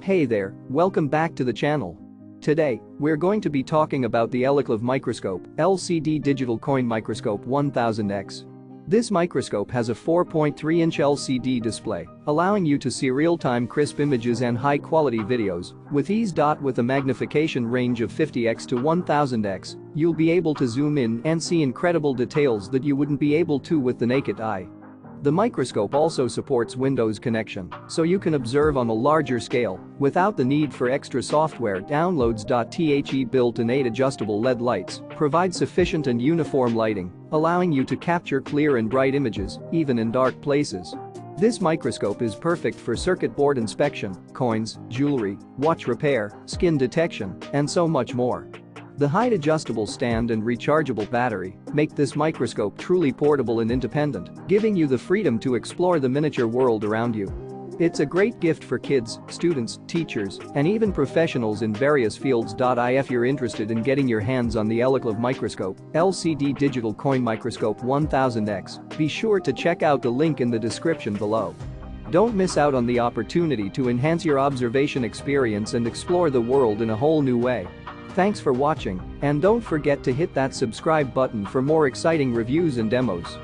Hey there, welcome back to the channel. Today, we're going to be talking about the Elikliv Microscope LCD Digital Coin Microscope 1000x. This microscope has a 4.3-inch LCD display, allowing you to see real-time crisp images and high-quality videos with ease. With a magnification range of 50x to 1000x, you'll be able to zoom in and see incredible details that you wouldn't be able to with the naked eye. The microscope also supports Windows connection, so you can observe on a larger scale without the need for extra software downloads. The built-in 8 adjustable LED lights provide sufficient and uniform lighting, allowing you to capture clear and bright images, even in dark places. This microscope is perfect for circuit board inspection, coins, jewelry, watch repair, skin detection, and so much more. The height-adjustable stand and rechargeable battery make this microscope truly portable and independent, giving you the freedom to explore the miniature world around you. It's a great gift for kids, students, teachers, and even professionals in various fields. If you're interested in getting your hands on the Elikliv Microscope LCD Digital Coin Microscope 1000x, be sure to check out the link in the description below. Don't miss out on the opportunity to enhance your observation experience and explore the world in a whole new way. Thanks for watching, and don't forget to hit that subscribe button for more exciting reviews and demos.